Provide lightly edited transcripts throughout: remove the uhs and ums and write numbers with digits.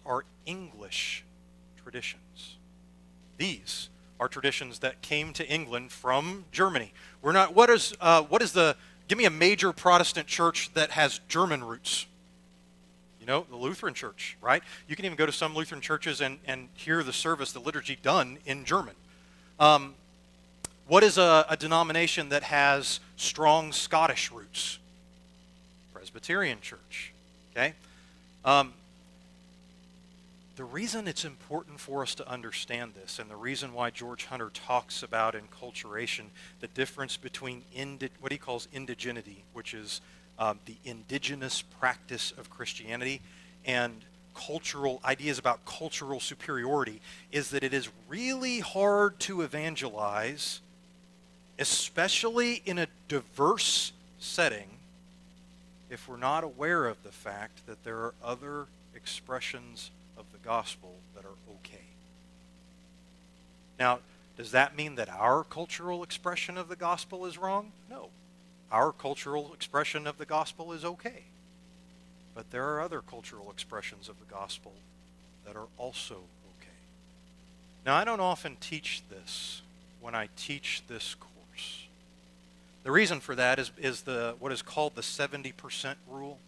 are English traditions. These are traditions that came to England from Germany. We're not, give me a major Protestant church that has German roots. You know, the Lutheran church, right? You can even go to some Lutheran churches and hear the service, the liturgy done in German. What is a denomination that has strong Scottish roots? Presbyterian church, okay? The reason it's important for us to understand this, and the reason why George Hunter talks about enculturation, the difference between what he calls indigeneity, which is the indigenous practice of Christianity, and cultural ideas about cultural superiority, is that it is really hard to evangelize, especially in a diverse setting, if we're not aware of the fact that there are other expressions of the gospel that are okay. Now, does that mean that our cultural expression of the gospel is wrong? No. Our cultural expression of the gospel is okay. But there are other cultural expressions of the gospel that are also okay. Now, I don't often teach this when I teach this course. The reason for that is what is called the 70% rule.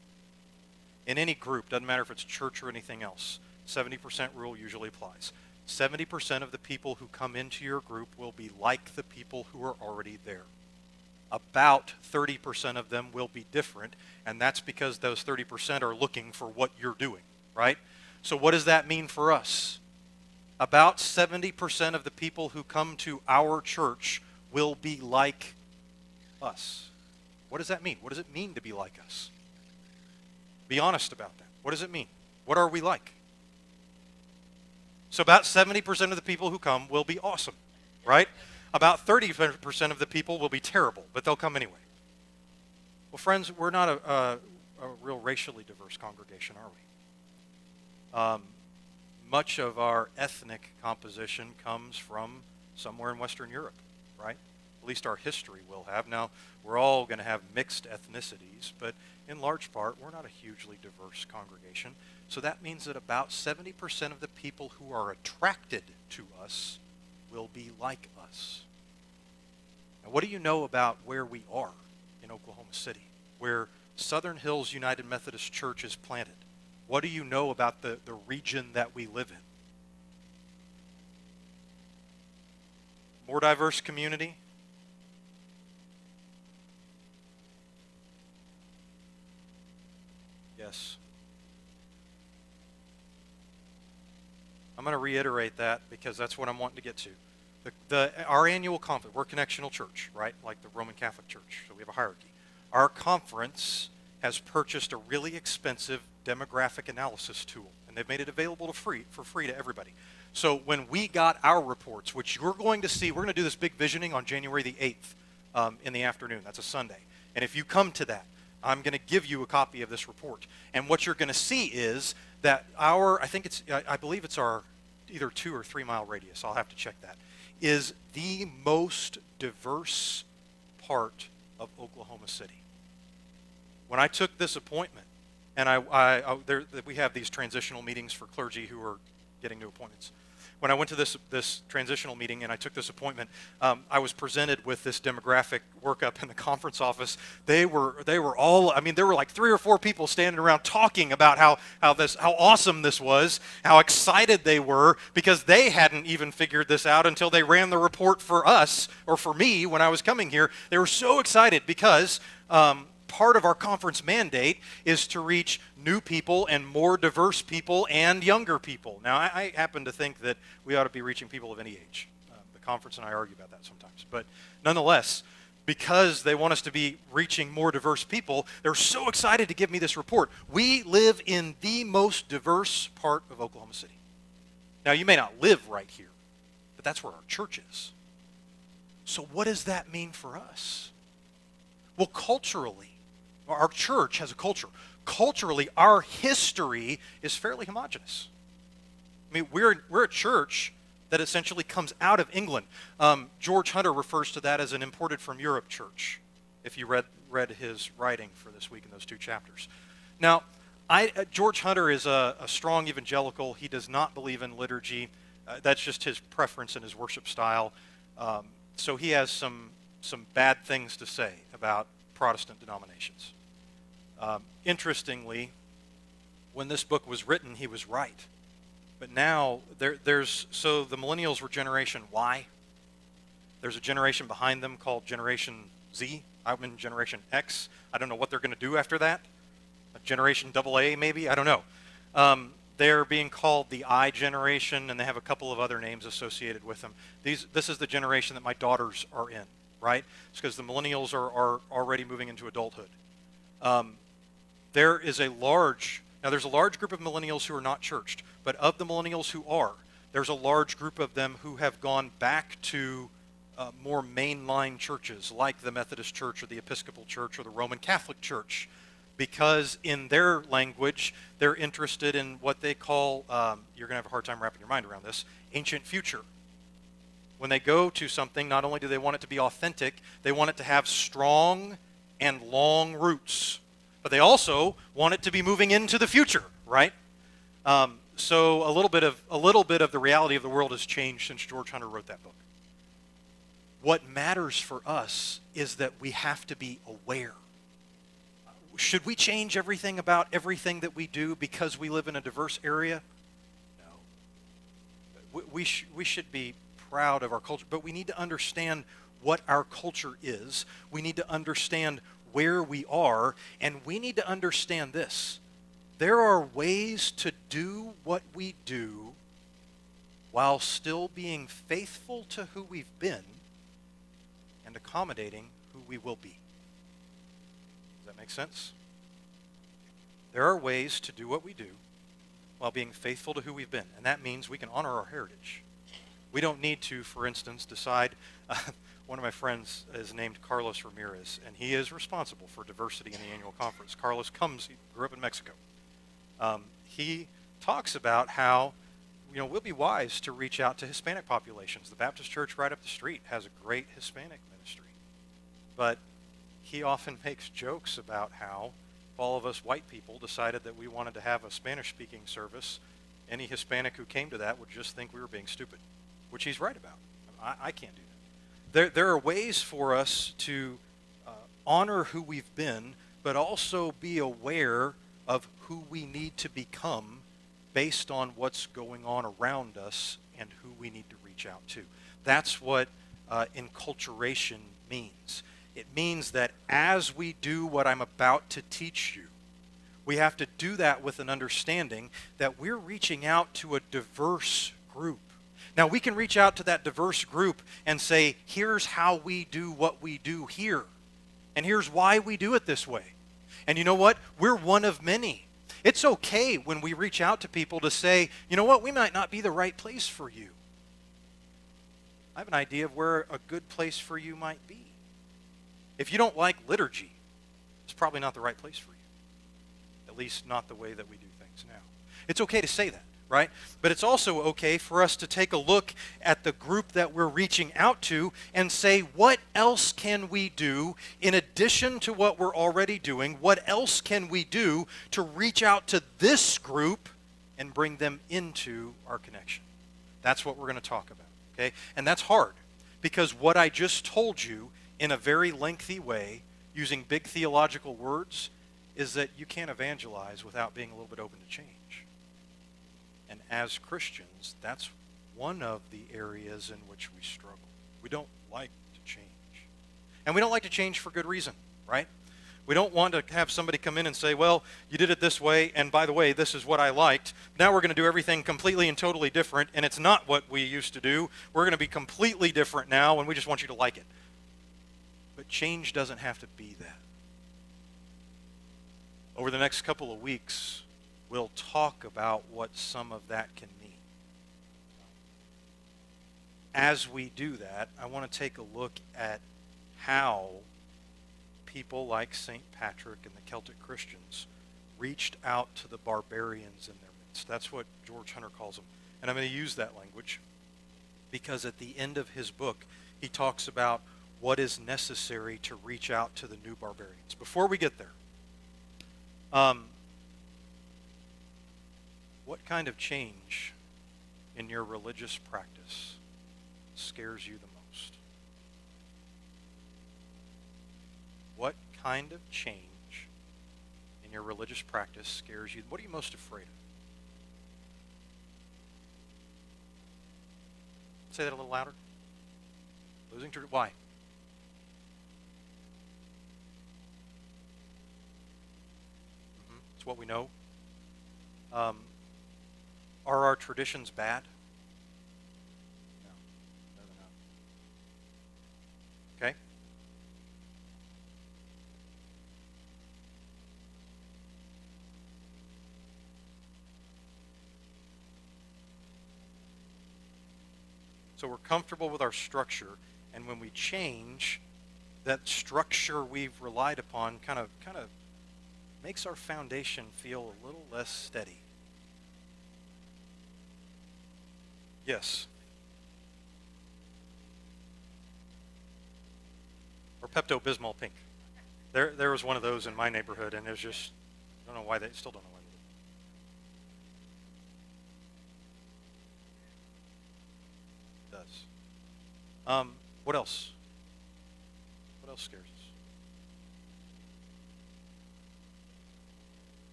In any group, doesn't matter if it's church or anything else, 70% rule usually applies. 70% of the people who come into your group will be like the people who are already there. About 30% of them will be different, and that's because those 30% are looking for what you're doing, right? So what does that mean for us? About 70% of the people who come to our church will be like us. What does that mean? What does it mean to be like us? Be honest about that. What does it mean? What are we like? So about 70% of the people who come will be awesome, right? About 30% of the people will be terrible, but they'll come anyway. Well, friends, we're not a real racially diverse congregation, are we? Much of our ethnic composition comes from somewhere in Western Europe, right? At least our history will have. Now, we're all going to have mixed ethnicities, but in large part, we're not a hugely diverse congregation. So that means that about 70% of the people who are attracted to us will be like us. Now, what do you know about where we are in Oklahoma City, where Southern Hills United Methodist Church is planted? What do you know about the region that we live in? More diverse community? Yes. I'm going to reiterate that because that's what I'm wanting to get to. Our annual conference, we're a connectional church, right? Like the Roman Catholic Church, so we have a hierarchy. Our conference has purchased a really expensive demographic analysis tool, and they've made it available for free to everybody. So when we got our reports, which you're going to see, we're going to do this big visioning on January the 8th in the afternoon. That's a Sunday. And if you come to that, I'm going to give you a copy of this report. And what you're going to see is that I believe it's our either 2 or 3 mile radius, I'll have to check that, is the most diverse part of Oklahoma City. When I took this appointment, and we have these transitional meetings for clergy who are getting new appointments. When I went to this transitional meeting and I took this appointment, I was presented with this demographic workup in the conference office. They were all, there were like 3 or 4 people standing around talking about how awesome this was, how excited they were, because they hadn't even figured this out until they ran the report for us, or for me when I was coming here. They were so excited because part of our conference mandate is to reach new people and more diverse people and younger people. Now, I happen to think that we ought to be reaching people of any age. The conference and I argue about that sometimes. But nonetheless, because they want us to be reaching more diverse people, they're so excited to give me this report. We live in the most diverse part of Oklahoma City. Now, you may not live right here, but that's where our church is. So what does that mean for us? Well, culturally, our church has a culture. Culturally, our history is fairly homogenous. We're a church that essentially comes out of England. George Hunter refers to that as an imported from Europe church, if you read his writing for this week in those 2 chapters. Now, George Hunter is a strong evangelical. He does not believe in liturgy. That's just his preference and his worship style. So he has some bad things to say about Protestant denominations. Interestingly, when this book was written, he was right. But now, so the millennials were Generation Y. There's a generation behind them called Generation Z. I'm in Generation X. I don't know what they're going to do after that. Generation AA, maybe? I don't know. They're being called the I generation, and they have a couple of other names associated with them. This is the generation that my daughters are in, right? It's because the millennials are already moving into adulthood. There's a large group of millennials who are not churched, but of the millennials who are, there's a large group of them who have gone back to more mainline churches like the Methodist Church or the Episcopal Church or the Roman Catholic Church, because in their language, they're interested in what they call, you're going to have a hard time wrapping your mind around this, ancient future. When they go to something, not only do they want it to be authentic, they want it to have strong and long roots, but they also want it to be moving into the future, right? So a little bit of the reality of the world has changed since George Hunter wrote that book. What matters for us is that we have to be aware. Should we change everything about everything that we do because we live in a diverse area? No. We should be proud of our culture, but we need to understand what our culture is. We need to understand where we are, and we need to understand this. There are ways to do what we do while still being faithful to who we've been and accommodating who we will be. Does that make sense? There are ways to do what we do while being faithful to who we've been, and that means we can honor our heritage. We don't need to, for instance, decide. One of my friends is named Carlos Ramirez, and he is responsible for diversity in the annual conference. Carlos he grew up in Mexico. He talks about how, we'll be wise to reach out to Hispanic populations. The Baptist Church right up the street has a great Hispanic ministry. But he often makes jokes about how if all of us white people decided that we wanted to have a Spanish-speaking service, any Hispanic who came to that would just think we were being stupid, which he's right about. I can't do that. There are ways for us to honor who we've been, but also be aware of who we need to become based on what's going on around us and who we need to reach out to. That's what enculturation means. It means that as we do what I'm about to teach you, we have to do that with an understanding that we're reaching out to a diverse group. Now, we can reach out to that diverse group and say, here's how we do what we do here, and here's why we do it this way. And you know what? We're one of many. It's okay when we reach out to people to say, you know what? We might not be the right place for you. I have an idea of where a good place for you might be. If you don't like liturgy, it's probably not the right place for you. At least not the way that we do things now. It's okay to say that, right? But it's also okay for us to take a look at the group that we're reaching out to and say, what else can we do in addition to what we're already doing? What else can we do to reach out to this group and bring them into our connection? That's what we're going to talk about, okay? And that's hard because what I just told you in a very lengthy way, using big theological words, is that you can't evangelize without being a little bit open to change. And as Christians, that's one of the areas in which we struggle. We don't like to change. And we don't like to change for good reason, right? We don't want to have somebody come in and say, well, you did it this way, and by the way, this is what I liked. Now we're going to do everything completely and totally different, and it's not what we used to do. We're going to be completely different now, and we just want you to like it. But change doesn't have to be that. Over the next couple of weeks, we'll talk about what some of that can mean. As we do that, I want to take a look at how people like St. Patrick and the Celtic Christians reached out to the barbarians in their midst. That's what George Hunter calls them. And I'm going to use that language because at the end of his book, he talks about what is necessary to reach out to the new barbarians. Before we get there, What kind of change in your religious practice scares you the most? What kind of change in your religious practice scares you? What are you most afraid of? Say that a little louder. Losing church. Why? It's what we know. Are our traditions bad? No. No, they're not. Okay? So we're comfortable with our structure, and when we change, that structure we've relied upon kind of makes our foundation feel a little less steady. Yes. Or Pepto-Bismol pink. There was one of those in my neighborhood, and it was just, I don't know why they still don't know why they did. It does. What else? What else scares us?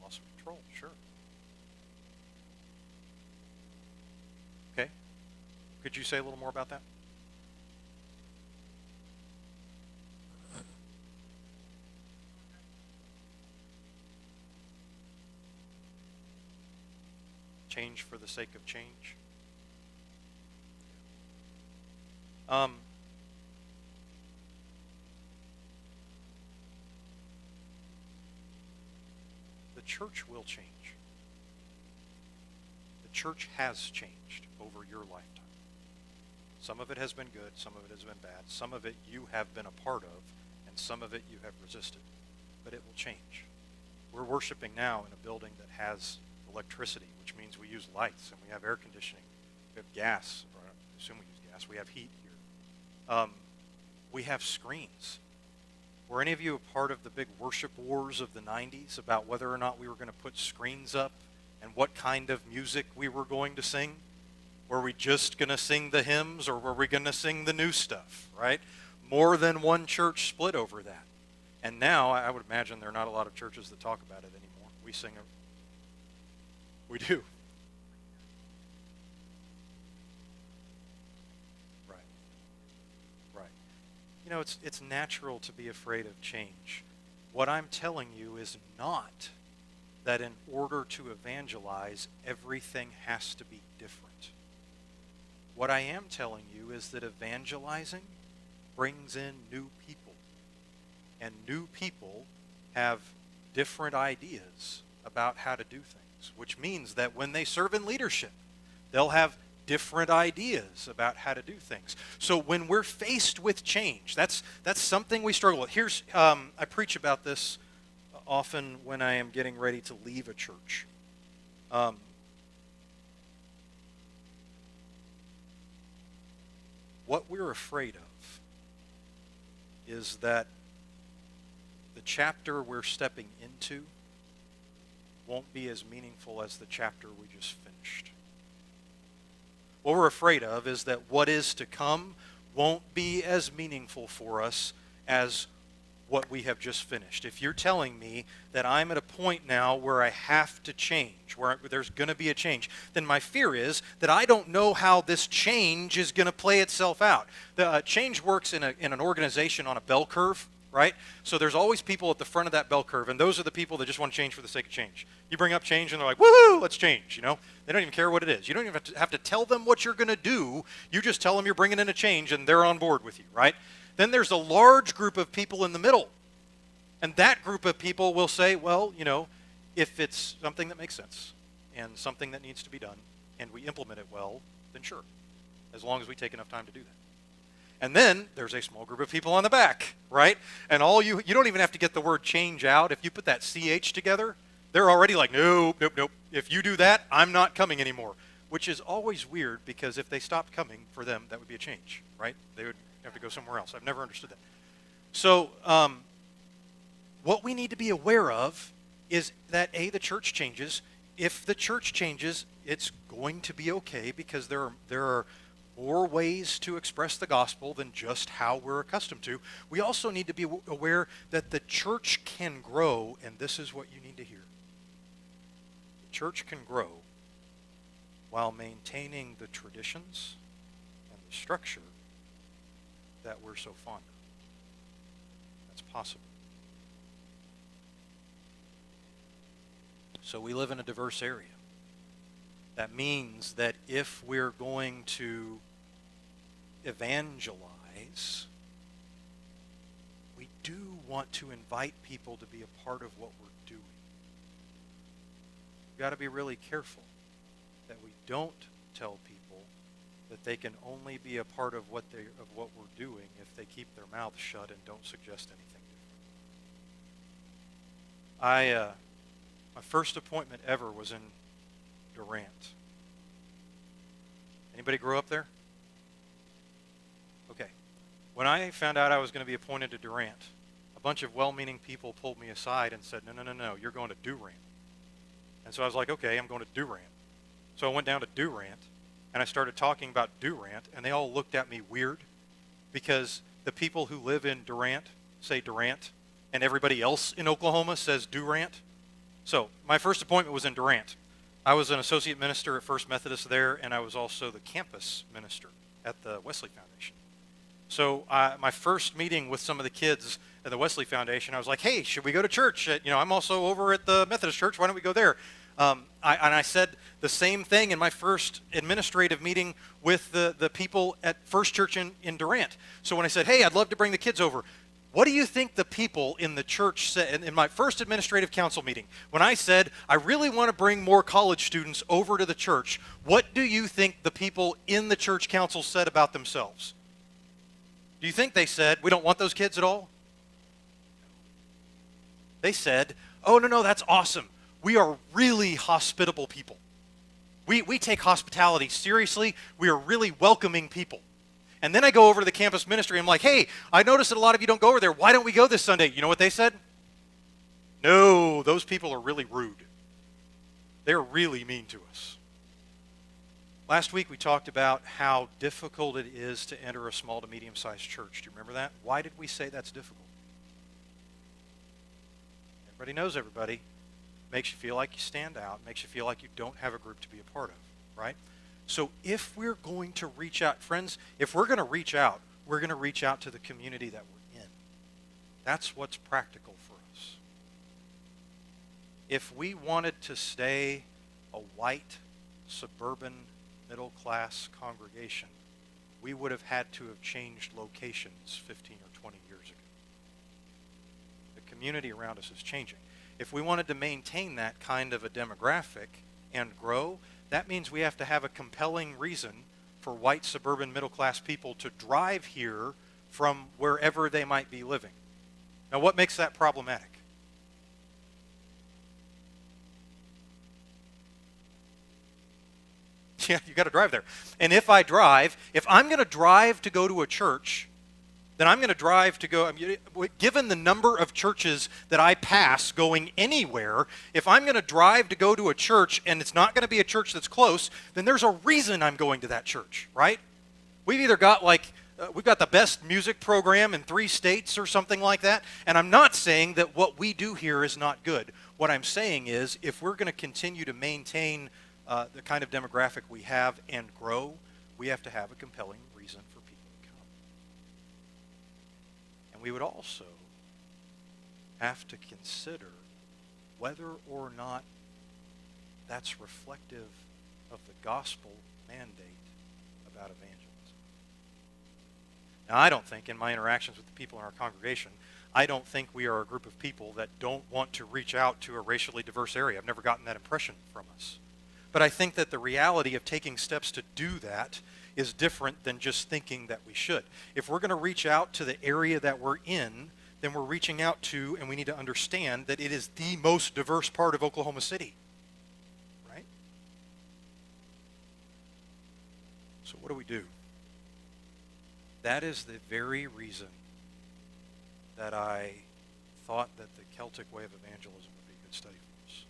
Loss of control, sure. Okay. Could you say a little more about that? Change for the sake of change. The church will change. The church has changed over your lifetime. Some of it has been good, some of it has been bad, some of it you have been a part of, and some of it you have resisted. But it will change. We're worshiping now in a building that has electricity, which means we use lights and we have air conditioning. We have gas, or I assume we use gas. We have heat here. We have screens. Were any of you a part of the big worship wars of the 90s about whether or not we were going to put screens up and what kind of music we were going to sing? Were we just going to sing the hymns, or were we going to sing the new stuff, right? More than one church split over that. And now, I would imagine there are not a lot of churches that talk about it anymore. We sing it. We do. Right. Right. You know, it's natural to be afraid of change. What I'm telling you is not that in order to evangelize, everything has to be different. What I am telling you is that evangelizing brings in new people. And new people have different ideas about how to do things, which means that when they serve in leadership, they'll have different ideas about how to do things. So when we're faced with change, that's something we struggle with. Here's, I preach about this often when I am getting ready to leave a church. What we're afraid of is that the chapter we're stepping into won't be as meaningful as the chapter we just finished. What we're afraid of is that what is to come won't be as meaningful for us as what we have just finished. If you're telling me that I'm at a point now where I have to change, where there's going to be a change, then my fear is that I don't know how this change is going to play itself out. The change works in an organization on a bell curve, right? So there's always people at the front of that bell curve, and those are the people that just want to change for the sake of change. You bring up change, and they're like, woohoo, let's change, you know? They don't even care what it is. You don't even have to tell them what you're going to do. You just tell them you're bringing in a change, and they're on board with you, right? Then there's a large group of people in the middle, and that group of people will say, well, you know, if it's something that makes sense and something that needs to be done, and we implement it well, then sure, as long as we take enough time to do that. And then there's a small group of people on the back, right? And you don't even have to get the word change out. If you put that CH together, they're already like, nope, nope, nope. If you do that, I'm not coming anymore. Which is always weird, because if they stopped coming, for them, that would be a change, right? They would have to go somewhere else. I've never understood that. So what we need to be aware of is that the church changes. If the church changes, it's going to be okay because there are more ways to express the gospel than just how we're accustomed to. We also need to be aware that the church can grow, and this is what you need to hear. The church can grow while maintaining the traditions and the structure that we're so fond of. That's possible. So we live in a diverse area. That means that if we're going to evangelize, we do want to invite people to be a part of what we're doing. We've got to be really careful that we don't tell people that they can only be a part of what we're doing if they keep their mouths shut and don't suggest anything different. My first appointment ever was in Durant. Anybody grow up there? Okay. When I found out I was going to be appointed to Durant, a bunch of well-meaning people pulled me aside and said, no, you're going to Durant. And so I was like, okay, I'm going to Durant. So I went down to Durant, and I started talking about Durant, and they all looked at me weird because the people who live in Durant say Durant, and everybody else in Oklahoma says Durant. So my first appointment was in Durant. I was an associate minister at First Methodist there, and I was also the campus minister at the Wesley Foundation. So my first meeting with some of the kids at the Wesley Foundation, I was like, hey, should we go to church? I'm also over at the Methodist church. Why don't we go there? I said the same thing in my first administrative meeting with the people at First Church in Durant. So when I said, hey, I'd love to bring the kids over, what do you think the people in the church said in my first administrative council meeting? When I said, I really want to bring more college students over to the church, what do you think the people in the church council said about themselves? Do you think they said, we don't want those kids at all? They said, oh, no, that's awesome. We are really hospitable people. We take hospitality seriously. We are really welcoming people. And then I go over to the campus ministry. I'm like, hey, I noticed that a lot of you don't go over there. Why don't we go this Sunday? You know what they said? No, those people are really rude. They're really mean to us. Last week we talked about how difficult it is to enter a small to medium-sized church. Do you remember that? Why did we say that's difficult? Everybody knows everybody. Makes you feel like you stand out. Makes you feel like you don't have a group to be a part of, right? So if we're going to reach out, friends, if we're going to reach out, we're going to reach out to the community that we're in. That's what's practical for us. If we wanted to stay a white, suburban, middle-class congregation, we would have had to have changed locations 15 or 20 years ago. The community around us is changing. If we wanted to maintain that kind of a demographic and grow, that means we have to have a compelling reason for white suburban middle-class people to drive here from wherever they might be living. Now, what makes that problematic? Yeah, you got to drive there. And if I'm going to drive to go to a church, then I'm going to drive to go, given the number of churches that I pass going anywhere, if I'm going to drive to go to a church and it's not going to be a church that's close, then there's a reason I'm going to that church, right? We've either got we've got the best music program in 3 states or something like that, and I'm not saying that what we do here is not good. What I'm saying is if we're going to continue to maintain the kind of demographic we have and grow, we have to have a compelling reason for people to come. And we would also have to consider whether or not that's reflective of the gospel mandate about evangelism. Now, I don't think in my interactions with the people in our congregation, I don't think we are a group of people that don't want to reach out to a racially diverse area. I've never gotten that impression from us. But I think that the reality of taking steps to do that is different than just thinking that we should. If we're going to reach out to the area that we're in, then we're reaching out to, and we need to understand that it is the most diverse part of Oklahoma City, right? So what do we do? That is the very reason that I thought that the Celtic way of evangelism would be good study for us.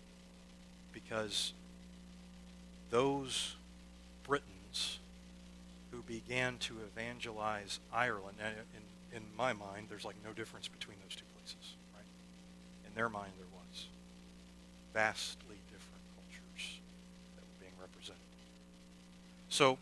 Because those Britons who began to evangelize Ireland, and in my mind, there's like no difference between those two places, right? In their mind, there was vastly different cultures that were being represented. So,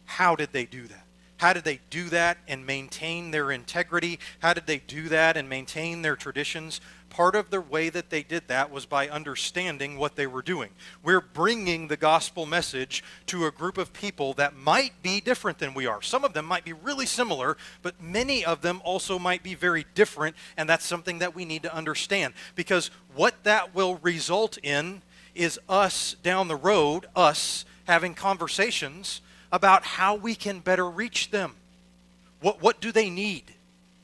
how did they do that? How did they do that and maintain their integrity? How did they do that and maintain their traditions? Part of the way that they did that was by understanding what they were doing. We're bringing the gospel message to a group of people that might be different than we are. Some of them might be really similar, but many of them also might be very different, and that's something that we need to understand. Because what that will result in is us down the road, us having conversations about how we can better reach them. What do they need?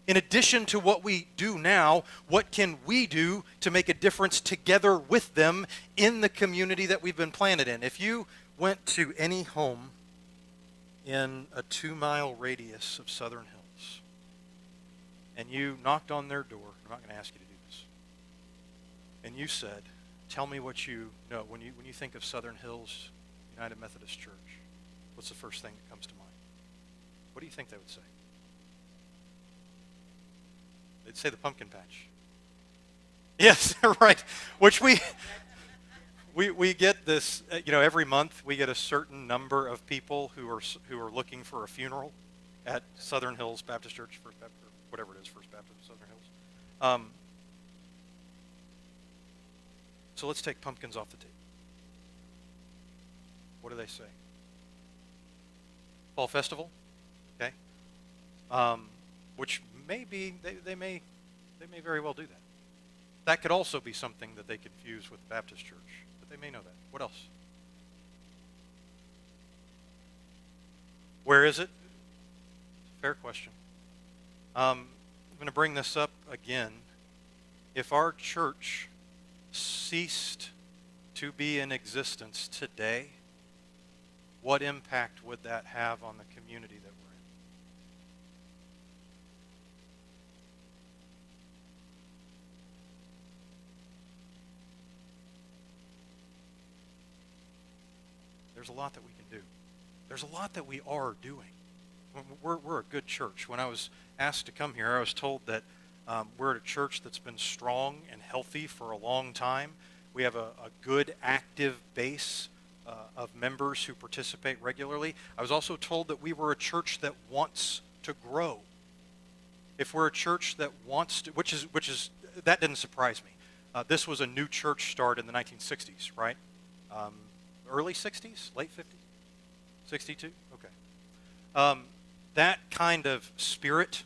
In addition to what we do now, what can we do to make a difference together with them in the community that we've been planted in? If you went to any home in a 2-mile radius of Southern Hills and you knocked on their door, I'm not going to ask you to do this, and you said, tell me what you know. When you think of Southern Hills United Methodist Church, what's the first thing that comes to mind? What do you think they would say? They'd say the pumpkin patch. Yes, right. Which we get this, every month we get a certain number of people who are looking for a funeral at Southern Hills Baptist Church, First Baptist, or whatever it is, First Baptist Southern Hills. So let's take pumpkins off the table. What do they say? Fall festival, okay? Which may be, they may very well do that. That could also be something that they confuse with the Baptist church, but they may know that. What else? Where is it? Fair question. I'm going to bring this up again. If our church ceased to be in existence today, what impact would that have on the community that we're in? There's a lot that we can do. There's a lot that we are doing. We're a good church. When I was asked to come here, I was told that we're at a church that's been strong and healthy for a long time. We have a good, active base of members who participate regularly. I was also told that we were a church that wants to grow. If we're a church that wants to, which is that didn't surprise me. This was a new church start in the 1960s, right? Early 60s, late 50s, 62. Okay. That kind of spirit,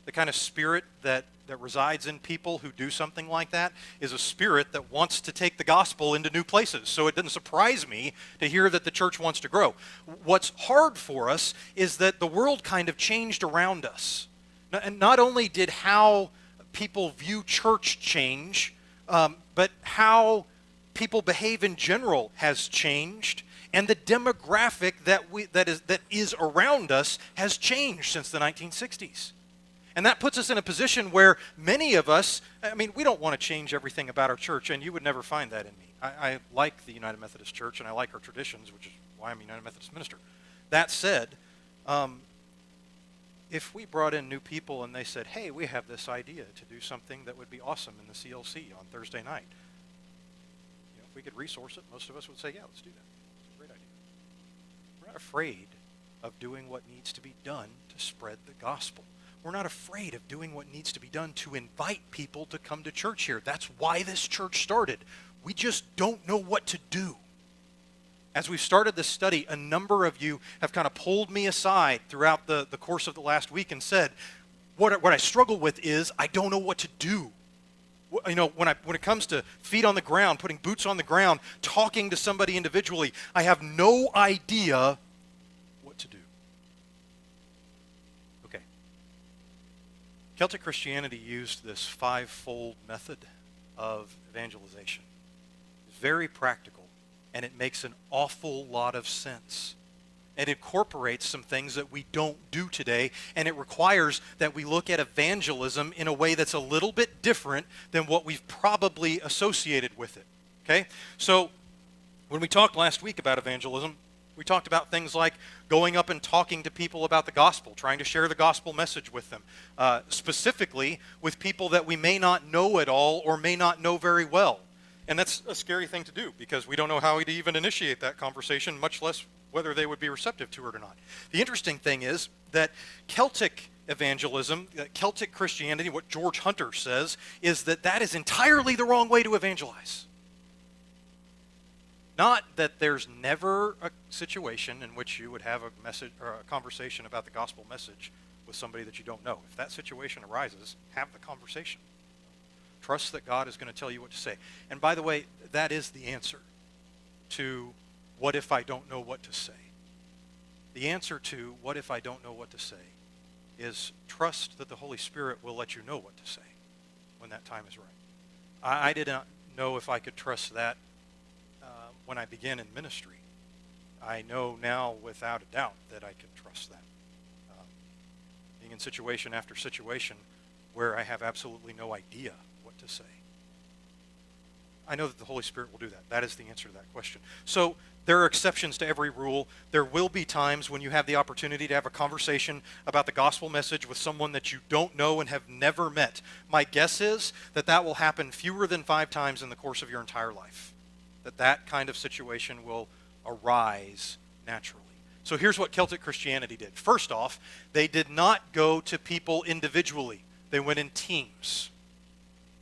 the kind of spirit that resides in people who do something like that, is a spirit that wants to take the gospel into new places. So it didn't surprise me to hear that the church wants to grow. What's hard for us is that the world kind of changed around us. And not only did how people view church change, but how people behave in general has changed, and the demographic that is around us has changed since the 1960s. And that puts us in a position where many of us, we don't want to change everything about our church, and you would never find that in me. I like the United Methodist Church, and I like our traditions, which is why I'm a United Methodist minister. That said, if we brought in new people and they said, hey, we have this idea to do something that would be awesome in the CLC on Thursday night, if we could resource it, most of us would say, yeah, let's do that. It's a great idea. We're not afraid of doing what needs to be done to spread the gospel. We're not afraid of doing what needs to be done to invite people to come to church here. That's why this church started. We just don't know what to do. As we've started this study, a number of you have kind of pulled me aside throughout the course of the last week and said, what I struggle with is I don't know what to do. When it comes to feet on the ground, putting boots on the ground, talking to somebody individually, I have no idea what to do. Okay. Celtic Christianity used this 5-fold method of evangelization. It's very practical, and it makes an awful lot of sense. It incorporates some things that we don't do today, and it requires that we look at evangelism in a way that's a little bit different than what we've probably associated with it. Okay? So when we talked last week about evangelism, we talked about things like going up and talking to people about the gospel, trying to share the gospel message with them, specifically with people that we may not know at all or may not know very well. And that's a scary thing to do because we don't know how to even initiate that conversation, much less whether they would be receptive to it or not. The interesting thing is that Celtic evangelism, Celtic Christianity, what George Hunter says, is that is entirely the wrong way to evangelize. Not that there's never a situation in which you would have a message or a conversation about the gospel message with somebody that you don't know. If that situation arises, have the conversation. Trust that God is going to tell you what to say. And by the way, that is the answer to what if I don't know what to say. The answer to what if I don't know what to say is trust that the Holy Spirit will let you know what to say when that time is right. I did not know if I could trust that when I began in ministry. I know now without a doubt that I can trust that. Being in situation after situation where I have absolutely no idea what to say. I know that the Holy Spirit will do that. That is the answer to that question. So there are exceptions to every rule. There will be times when you have the opportunity to have a conversation about the gospel message with someone that you don't know and have never met. My guess is that will happen fewer than 5 times in the course of your entire life. That kind of situation will arise naturally. So here's what Celtic Christianity did. First off, they did not go to people individually. They went in teams.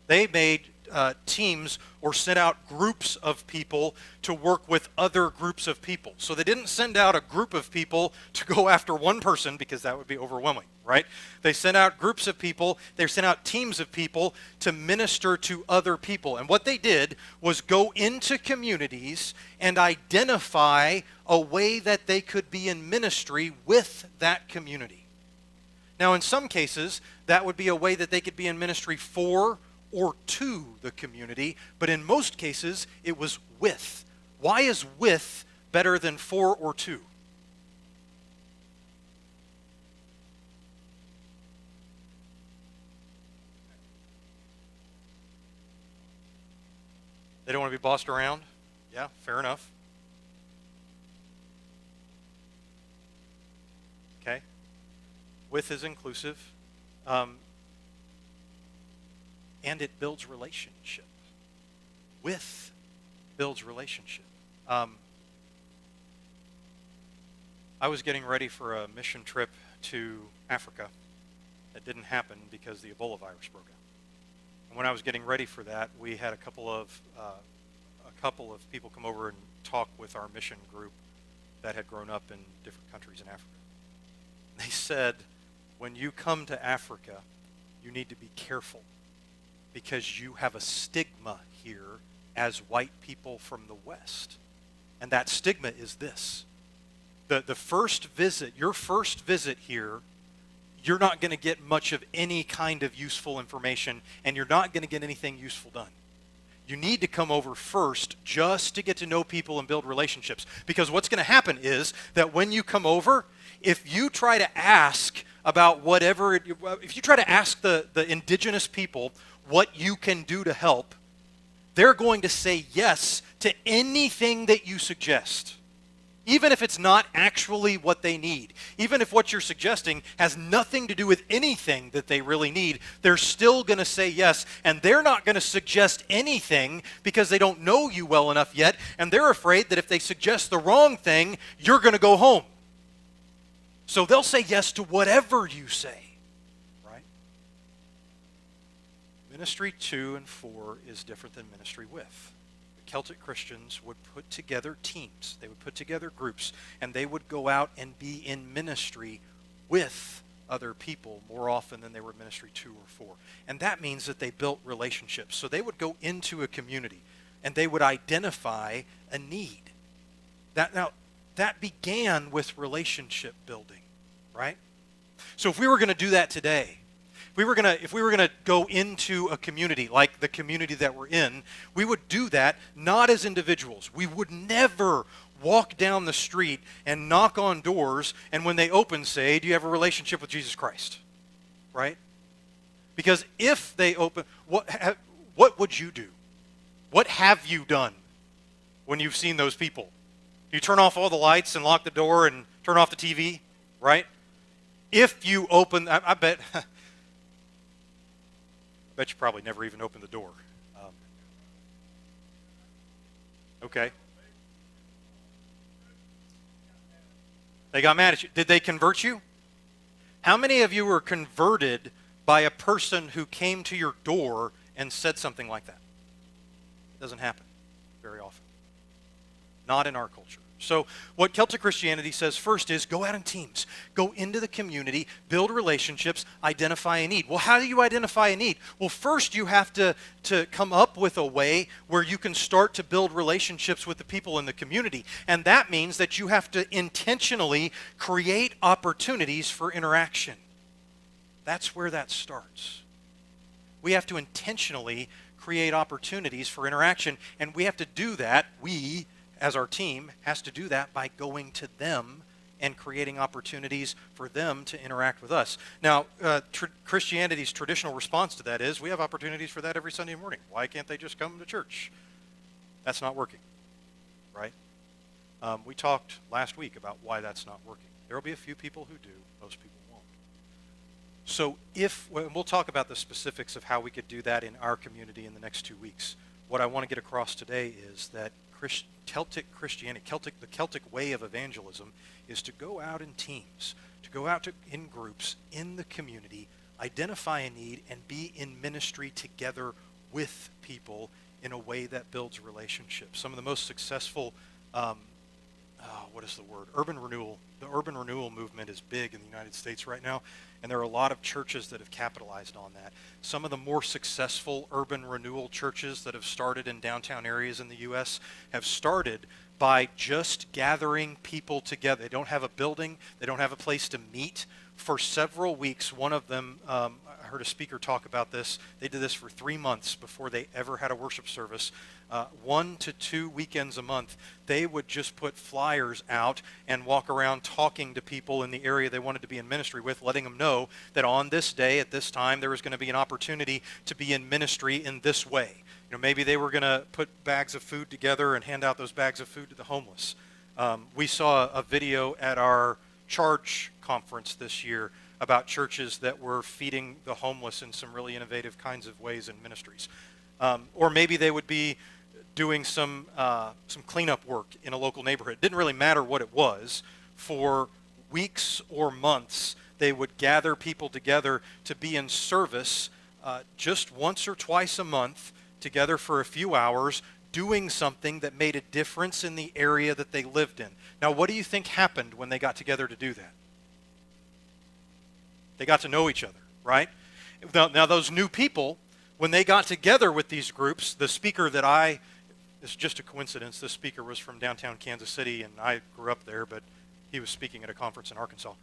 They made teams or sent out groups of people to work with other groups of people. So they didn't send out a group of people to go after one person because that would be overwhelming, right? They sent out groups of people, they sent out teams of people to minister to other people. And what they did was go into communities and identify a way that they could be in ministry with that community. Now, in some cases, that would be a way that they could be in ministry for or to the community, but in most cases, it was with. Why is with better than for or to? They don't want to be bossed around? Yeah, fair enough. Okay. With is inclusive. And it builds relationship. With builds relationship. I was getting ready for a mission trip to Africa. That didn't happen because the Ebola virus broke out. And when I was getting ready for that, we had a couple of people come over and talk with our mission group that had grown up in different countries in Africa. They said, when you come to Africa, you need to be careful because you have a stigma here as white people from the West. And that stigma is this. The first visit, your first visit here, you're not going to get much of any kind of useful information, and you're not going to get anything useful done. You need to come over first just to get to know people and build relationships. Because what's going to happen is that when you come over, if you try to ask about if you try to ask the indigenous people what you can do to help, they're going to say yes to anything that you suggest. Even if it's not actually what they need. Even if what you're suggesting has nothing to do with anything that they really need, they're still going to say yes, and they're not going to suggest anything because they don't know you well enough yet, and they're afraid that if they suggest the wrong thing, you're going to go home. So they'll say yes to whatever you say, right? Ministry to and for is different than ministry with. Celtic Christians would put together teams, they would put together groups, and they would go out and be in ministry with other people more often than they were ministry to or for. And that means that they built relationships. So they would go into a community and they would identify a need. That began with relationship building, right? So if we were going to do that today, if we were gonna go into a community like the community that we're in, we would do that not as individuals. We would never walk down the street and knock on doors, and when they open, say, "Do you have a relationship with Jesus Christ?" Right? Because if they open, what would you do? What have you done when you've seen those people? You turn off all the lights and lock the door and turn off the TV, right? If you open, I bet you probably never even opened the door. Okay. They got mad at you. Did they convert you? How many of you were converted by a person who came to your door and said something like that? It doesn't happen very often. Not in our culture. So what Celtic Christianity says first is go out in teams. Go into the community, build relationships, identify a need. Well, how do you identify a need? Well, first you have to come up with a way where you can start to build relationships with the people in the community. And that means that you have to intentionally create opportunities for interaction. That's where that starts. We have to intentionally create opportunities for interaction, and we have to do that, as our team, has to do that by going to them and creating opportunities for them to interact with us. Now, Christianity's traditional response to that is, we have opportunities for that every Sunday morning. Why can't they just come to church? That's not working, right? We talked last week about why that's not working. There will be a few people who do, most people won't. So we'll talk about the specifics of how we could do that in our community in the next 2 weeks. What I want to get across today is that Celtic Christianity, the Celtic way of evangelism, is to go out in teams, to go out in groups, in the community, identify a need, and be in ministry together with people in a way that builds relationships. Some of the most successful, urban renewal. The urban renewal movement is big in the United States right now, and there are a lot of churches that have capitalized on that. Some of the more successful urban renewal churches that have started in downtown areas in the U.S. have started by just gathering people together. They don't have a building. They don't have a place to meet. For several weeks, one of them, I heard a speaker talk about this. They did this for 3 months before they ever had a worship service. 1 to 2 weekends a month, they would just put flyers out and walk around talking to people in the area they wanted to be in ministry with, letting them know that on this day, at this time, there was going to be an opportunity to be in ministry in this way. Maybe they were going to put bags of food together and hand out those bags of food to the homeless. We saw a video at our Charge conference this year about churches that were feeding the homeless in some really innovative kinds of ways and ministries. Or maybe they would be doing some cleanup work in a local neighborhood. It didn't really matter what it was. For weeks or months, they would gather people together to be in service just once or twice a month, together for a few hours, doing something that made a difference in the area that they lived in. Now, what do you think happened when they got together to do that? They got to know each other, right? Now those new people, when they got together with these groups, the speaker that it's just a coincidence, this speaker was from downtown Kansas City, and I grew up there, but he was speaking at a conference in Arkansas.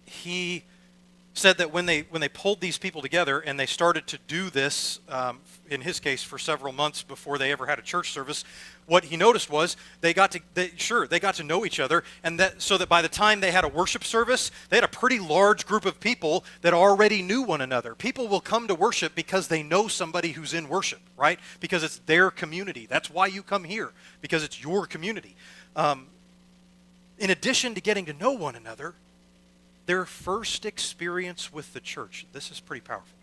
He said that when they pulled these people together and they started to do this, in his case, for several months before they ever had a church service, what he noticed was they got to know each other, and so that by the time they had a worship service, they had a pretty large group of people that already knew one another. People will come to worship because they know somebody who's in worship, right? Because it's their community. That's why you come here, because it's your community. In addition to getting to know one another, their first experience with the church, this is pretty powerful,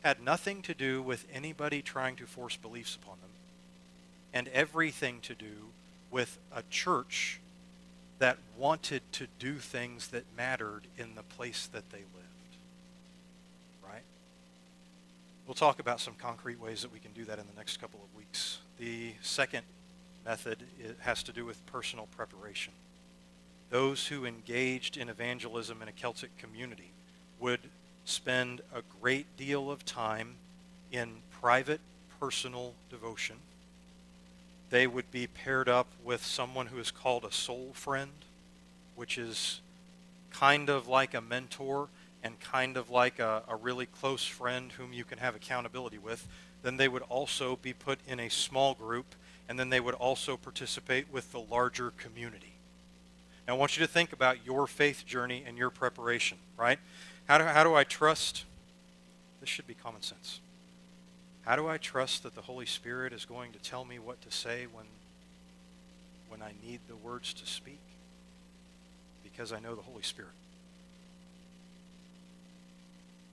had nothing to do with anybody trying to force beliefs upon them, and everything to do with a church that wanted to do things that mattered in the place that they lived, right? We'll talk about some concrete ways that we can do that in the next couple of weeks. The second method has to do with personal preparation. Those who engaged in evangelism in a Celtic community would spend a great deal of time in private, personal devotion. They would be paired up with someone who is called a soul friend, which is kind of like a mentor. and kind of like a really close friend whom you can have accountability with, then they would also be put in a small group, and then they would also participate with the larger community. Now, I want you to think about your faith journey and your preparation, right? How do I trust? This should be common sense. How do I trust that the Holy Spirit is going to tell me what to say when I need the words to speak? Because I know the Holy Spirit.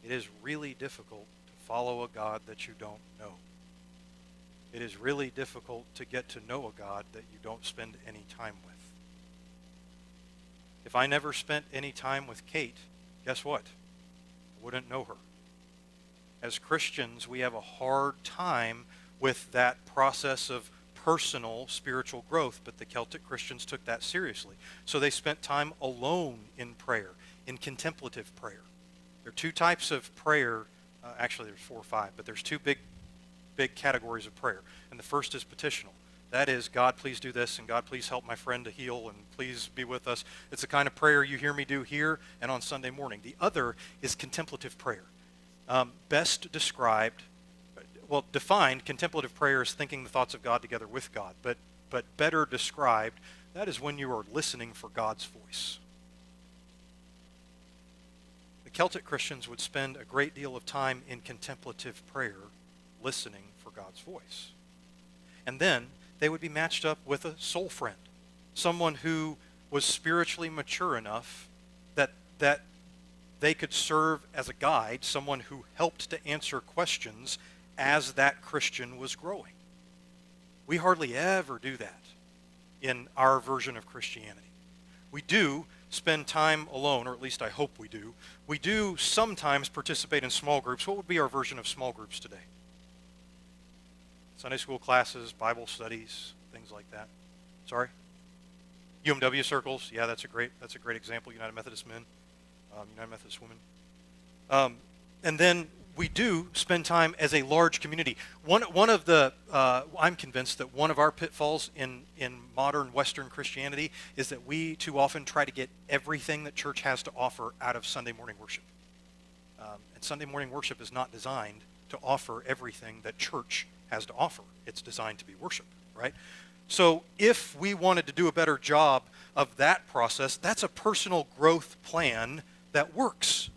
It is really difficult to follow a God that you don't know. It is really difficult to get to know a God that you don't spend any time with. If I never spent any time with Kate, guess what? I wouldn't know her. As Christians, we have a hard time with that process of personal spiritual growth, but the Celtic Christians took that seriously. So they spent time alone in prayer, in contemplative prayer. There are two types of prayer. Actually, there's 4 or 5, but there's two big categories of prayer. And the first is petitional. That is, God, please do this, and God, please help my friend to heal, and please be with us. It's the kind of prayer you hear me do here and on Sunday morning. The other is contemplative prayer. Best described, defined, contemplative prayer is thinking the thoughts of God together with God. But better described, that is when you are listening for God's voice. The Celtic Christians would spend a great deal of time in contemplative prayer listening for God's voice. And then they would be matched up with a soul friend, someone who was spiritually mature enough that they could serve as a guide, someone who helped to answer questions as that Christian was growing. We hardly ever do that in our version of Christianity. We do spend time alone, or at least I hope we do. We do sometimes participate in small groups. What would be our version of small groups today? Sunday school classes, Bible studies, things like that. Sorry? UMW circles. Yeah, that's a great example. United Methodist Men, United Methodist Women. And then we do spend time as a large community. One of the, I'm convinced that one of our pitfalls in modern Western Christianity is that we too often try to get everything that church has to offer out of Sunday morning worship. And Sunday morning worship is not designed to offer everything that church has to offer. It's designed to be worship, right? So if we wanted to do a better job of that process, that's a personal growth plan that works.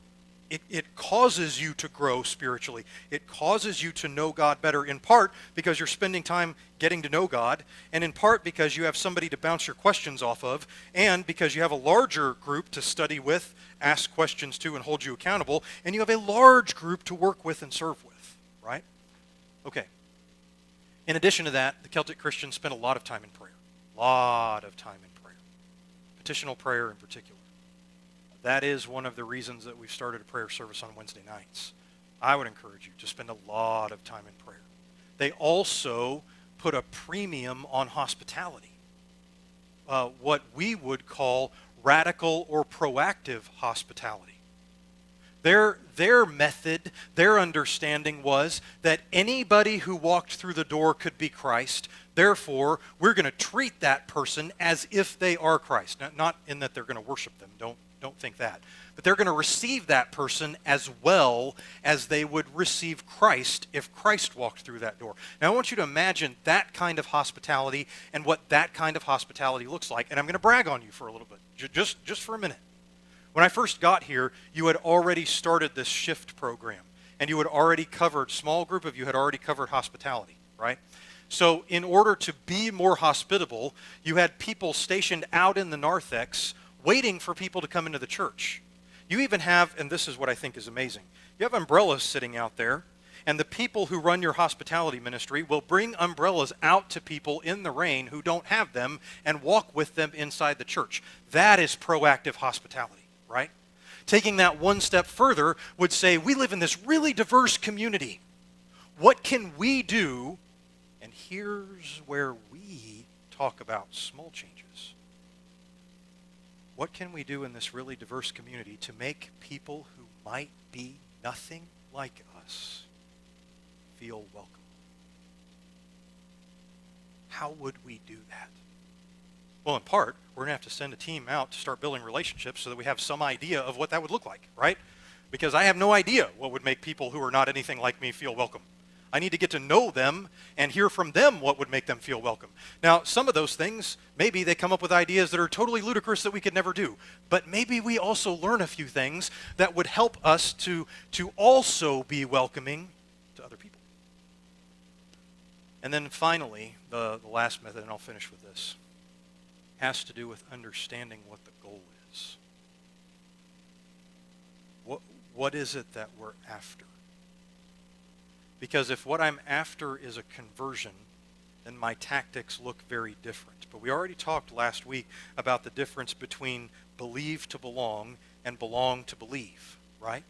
It causes you to grow spiritually. It causes you to know God better, in part because you're spending time getting to know God, and in part because you have somebody to bounce your questions off of, and because you have a larger group to study with, ask questions to, and hold you accountable, and you have a large group to work with and serve with, right? Okay. In addition to that, the Celtic Christians spent a lot of time in prayer. A lot of time in prayer. Petitional prayer in particular. That is one of the reasons that we've started a prayer service on Wednesday nights. I would encourage you to spend a lot of time in prayer. They also put a premium on hospitality. What we would call radical or proactive hospitality. Their method, their understanding was that anybody who walked through the door could be Christ. Therefore, we're going to treat that person as if they are Christ. Not in that they're going to worship them. Don't think that. But they're going to receive that person as well as they would receive Christ if Christ walked through that door. Now, I want you to imagine that kind of hospitality and what that kind of hospitality looks like. And I'm going to brag on you for a little bit, just for a minute. When I first got here, you had already started this shift program, and you had already covered, small group of you had already covered hospitality, right? So in order to be more hospitable, you had people stationed out in the narthex waiting for people to come into the church. You even have, and this is what I think is amazing, you have umbrellas sitting out there, and the people who run your hospitality ministry will bring umbrellas out to people in the rain who don't have them and walk with them inside the church. That is proactive hospitality, right? Taking that one step further would say, we live in this really diverse community. What can we do? And here's where we talk about small changes. What can we do in this really diverse community to make people who might be nothing like us feel welcome? How would we do that? Well, in part, we're going to have to send a team out to start building relationships so that we have some idea of what that would look like, right? because I have no idea what would make people who are not anything like me feel welcome. I need to get to know them and hear from them what would make them feel welcome. Now, some of those things, maybe they come up with ideas that are totally ludicrous that we could never do. But maybe we also learn a few things that would help us to also be welcoming to other people. And then finally, the last method, and I'll finish with this, has to do with understanding what the goal is. What is it that we're after? Because if what I'm after is a conversion, then my tactics look very different. But we already talked last week about the difference between believe to belong and belong to believe, right?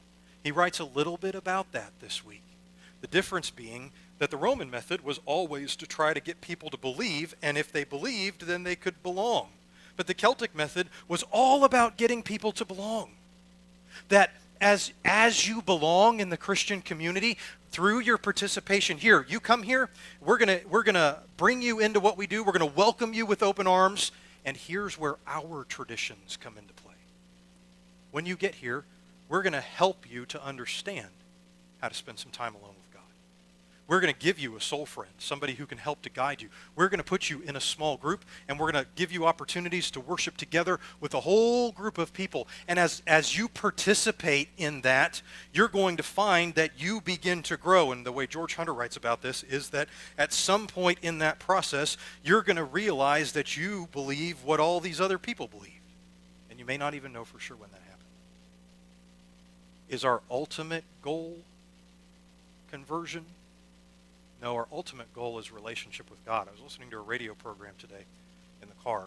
He writes a little bit about that this week. The difference being that the Roman method was always to try to get people to believe, and if they believed, then they could belong. But the Celtic method was all about getting people to belong. That as you belong in the Christian community, through your participation here, you come here, we're gonna bring you into what we do, we're gonna welcome you with open arms, and here's where our traditions come into play. When you get here, we're gonna help you to understand how to spend some time alone with God. We're going to give you a soul friend, somebody who can help to guide you. We're going to put you in a small group, and we're going to give you opportunities to worship together with a whole group of people. And as you participate in that, you're going to find that you begin to grow. And the way George Hunter writes about this is that at some point in that process, you're going to realize that you believe what all these other people believe. And you may not even know for sure when that happened. Is our ultimate goal conversion? No, our ultimate goal is relationship with God. I was listening to a radio program today in the car,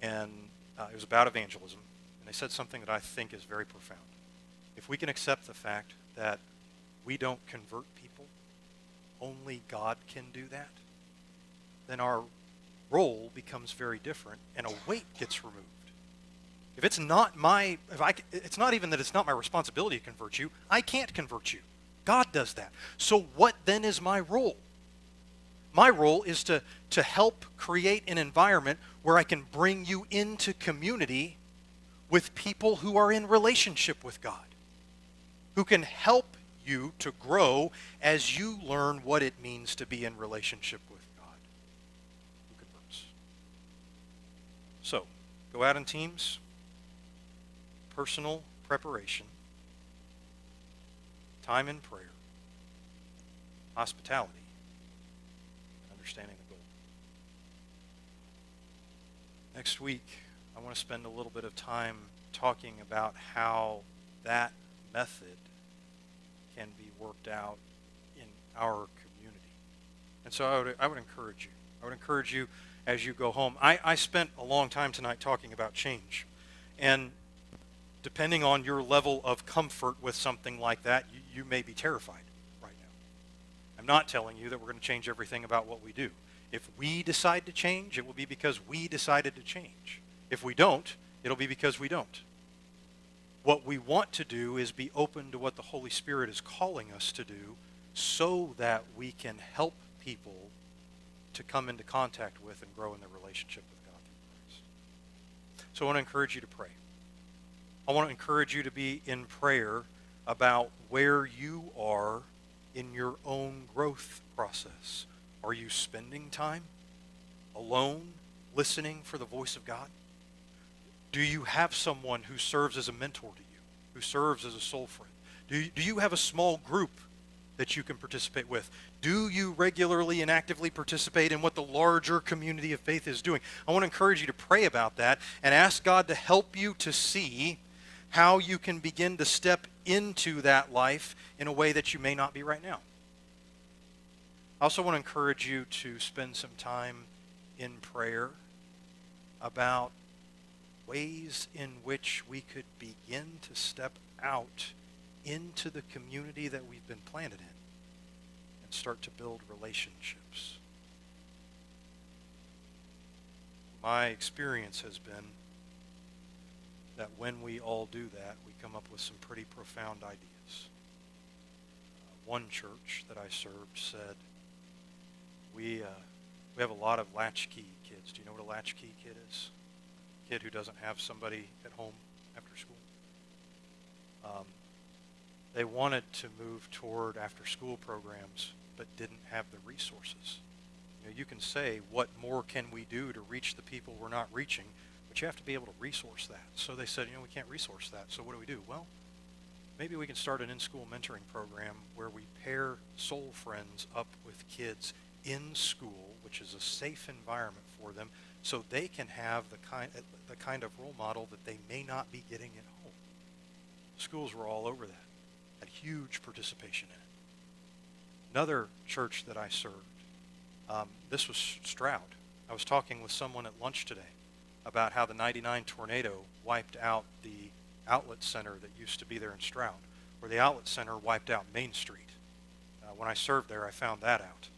and it was about evangelism, and they said something that I think is very profound. If we can accept the fact that we don't convert people, only God can do that, then our role becomes very different, and a weight gets removed. If it's not it's not even that it's not my responsibility to convert you, I can't convert you. God does that. So what then is my role? My role is to help create an environment where I can bring you into community with people who are in relationship with God, who can help you to grow as you learn what it means to be in relationship with God, who converts. So, go out in teams, personal preparation, time in prayer, hospitality, and understanding the goal. Next week, I want to spend a little bit of time talking about how that method can be worked out in our community. And so I would encourage you. I would encourage you as you go home. I spent a long time tonight talking about change. And depending on your level of comfort with something like that, you may be terrified right now. I'm not telling you that we're going to change everything about what we do. If we decide to change, it will be because we decided to change. If we don't, it'll be because we don't. What we want to do is be open to what the Holy Spirit is calling us to do so that we can help people to come into contact with and grow in their relationship with God through Christ. So I want to encourage you to pray. I want to encourage you to be in prayer about where you are in your own growth process. Are you spending time alone, listening for the voice of God? Do you have someone who serves as a mentor to you, who serves as a soul friend? Do you have a small group that you can participate with? Do you regularly and actively participate in what the larger community of faith is doing? I want to encourage you to pray about that and ask God to help you to see how you can begin to step into that life in a way that you may not be right now. I also want to encourage you to spend some time in prayer about ways in which we could begin to step out into the community that we've been planted in and start to build relationships. My experience has been that when we all do that, we come up with some pretty profound ideas. One church that I served said, we have a lot of latchkey kids. Do you know what a latchkey kid is? A kid who doesn't have somebody at home after school. They wanted to move toward after-school programs, but didn't have the resources. You can say, what more can we do to reach the people we're not reaching? But you have to be able to resource that. So they said, we can't resource that. So what do? Well, maybe we can start an in-school mentoring program where we pair soul friends up with kids in school, which is a safe environment for them, so they can have the kind of role model that they may not be getting at home. Schools were all over that. Had huge participation in it. Another church that I served, this was Stroud. I was talking with someone at lunch today about how the '99 tornado wiped out the outlet center that used to be there in Stroud, where the outlet center wiped out Main Street. When I served there, I found that out.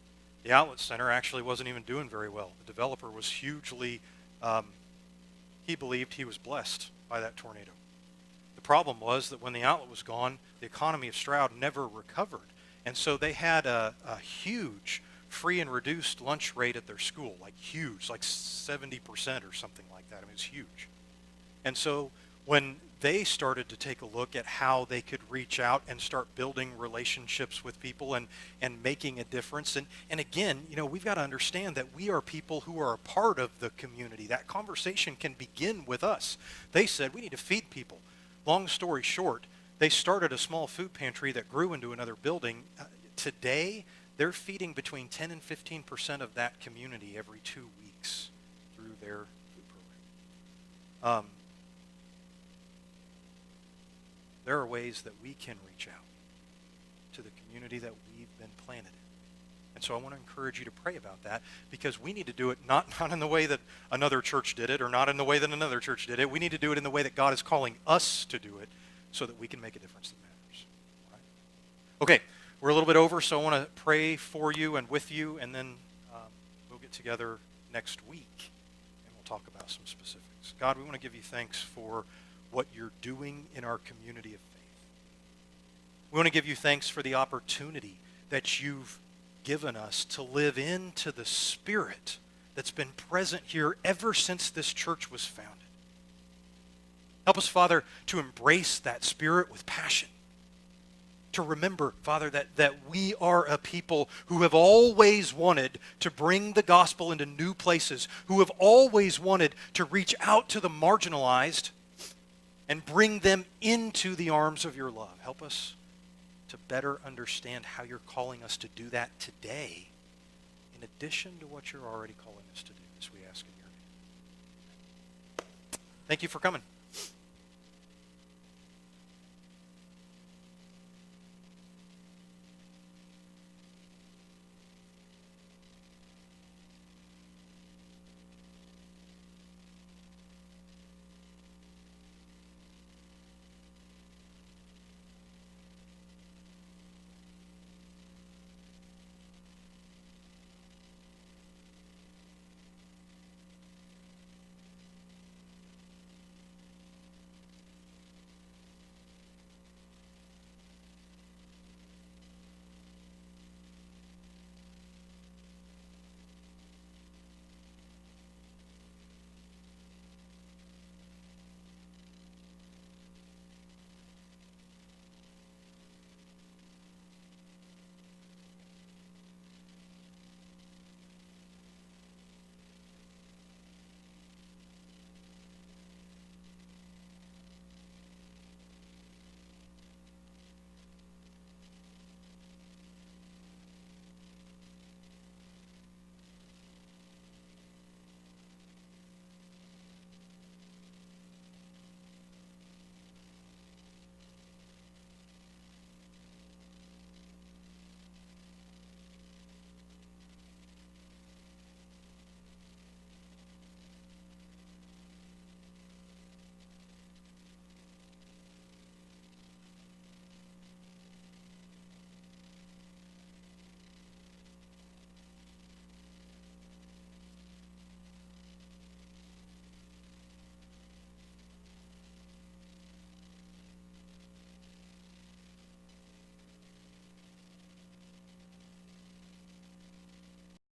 The outlet center actually wasn't even doing very well. The developer was hugely, he believed he was blessed by that tornado. The problem was that when the outlet was gone, the economy of Stroud never recovered. And so they had a huge free and reduced lunch rate at their school, like huge, like 70% or something like that. I mean, it was huge. And so when they started to take a look at how they could reach out and start building relationships with people and making a difference. And again, we've got to understand that we are people who are a part of the community. That conversation can begin with us. They said, we need to feed people. Long story short, they started a small food pantry that grew into another building. Today, they're feeding between 10 and 15% of that community every 2 weeks through their food program. There are ways that we can reach out to the community that we've been planted in. And so I want to encourage you to pray about that, because we need to do it not in the way that another church did it or not in the way that another church did it. We need to do it in the way that God is calling us to do it so that we can make a difference that matters. All right? Okay, we're a little bit over, so I want to pray for you and with you, and then we'll get together next week and we'll talk about some specifics. God, we want to give you thanks for what you're doing in our community of faith. We want to give you thanks for the opportunity that you've given us to live into the Spirit that's been present here ever since this church was founded. Help us, Father, to embrace that Spirit with passion. To remember, Father, that we are a people who have always wanted to bring the gospel into new places, who have always wanted to reach out to the marginalized and bring them into the arms of your love. Help us to better understand how you're calling us to do that today, in addition to what you're already calling us to do, as we ask in your name. Thank you for coming.